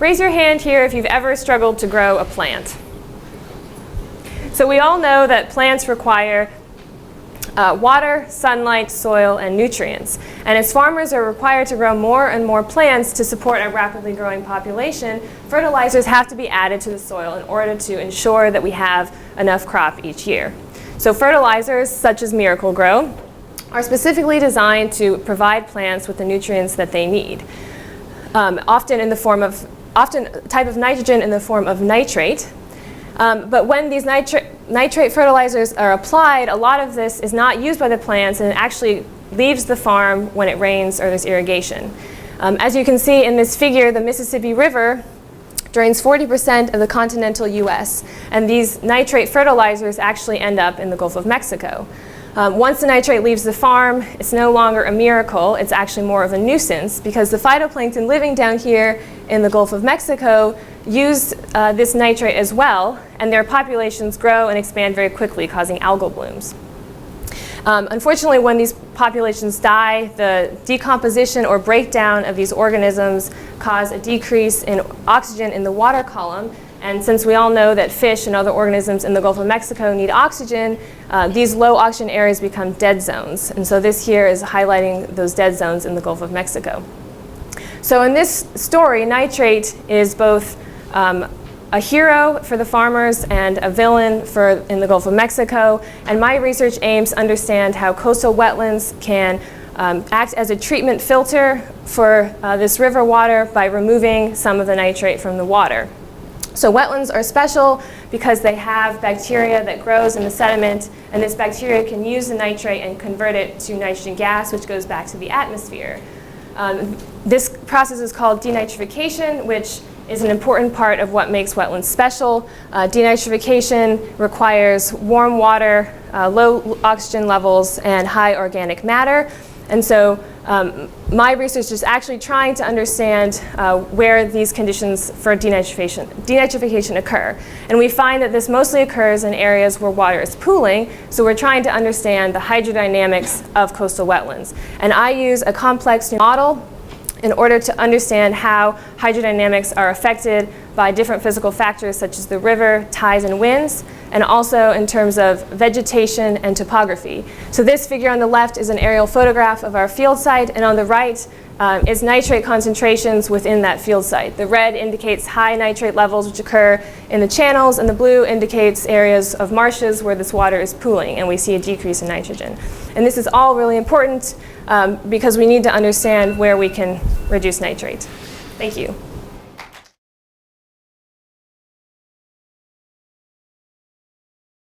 raise your hand here if you've ever struggled to grow a plant. So we all know that plants require water, sunlight, soil, and nutrients. And as farmers are required to grow more and more plants to support a rapidly growing population, fertilizers have to be added to the soil in order to ensure that we have enough crop each year. So fertilizers, such as Miracle-Gro, are specifically designed to provide plants with the nutrients that they need, often a type of nitrogen in the form of nitrate. But when these nitrate fertilizers are applied, a lot of this is not used by the plants and it actually leaves the farm when it rains or there's irrigation. As you can see in this figure, the Mississippi River drains 40% of the continental US, and these nitrate fertilizers actually end up in the Gulf of Mexico. Once the nitrate leaves the farm, it's no longer a miracle, it's actually more of a nuisance because the phytoplankton living down here in the Gulf of Mexico use this nitrate as well, and their populations grow and expand very quickly, causing algal blooms. Unfortunately, when these populations die, the decomposition or breakdown of these organisms cause a decrease in oxygen in the water column. And since we all know that fish and other organisms in the Gulf of Mexico need oxygen, these low oxygen areas become dead zones. And so this here is highlighting those dead zones in the Gulf of Mexico. So in this story, nitrate is both a hero for the farmers and a villain in the Gulf of Mexico. And my research aims to understand how coastal wetlands can act as a treatment filter for this river water by removing some of the nitrate from the water. So wetlands are special because they have bacteria that grows in the sediment, and this bacteria can use the nitrate and convert it to nitrogen gas, which goes back to the atmosphere. This process is called denitrification, which is an important part of what makes wetlands special. Denitrification requires warm water, low oxygen levels, and high organic matter. And so my research is actually trying to understand where these conditions for denitrification occur. And we find that this mostly occurs in areas where water is pooling, so we're trying to understand the hydrodynamics of coastal wetlands. And I use a complex model in order to understand how hydrodynamics are affected by different physical factors such as the river, tides, and winds, and also in terms of vegetation and topography. So this figure on the left is an aerial photograph of our field site, and on the right is nitrate concentrations within that field site. The red indicates high nitrate levels which occur in the channels, and the blue indicates areas of marshes where this water is pooling, and we see a decrease in nitrogen. And this is all really important because we need to understand where we can reduce nitrate. Thank you.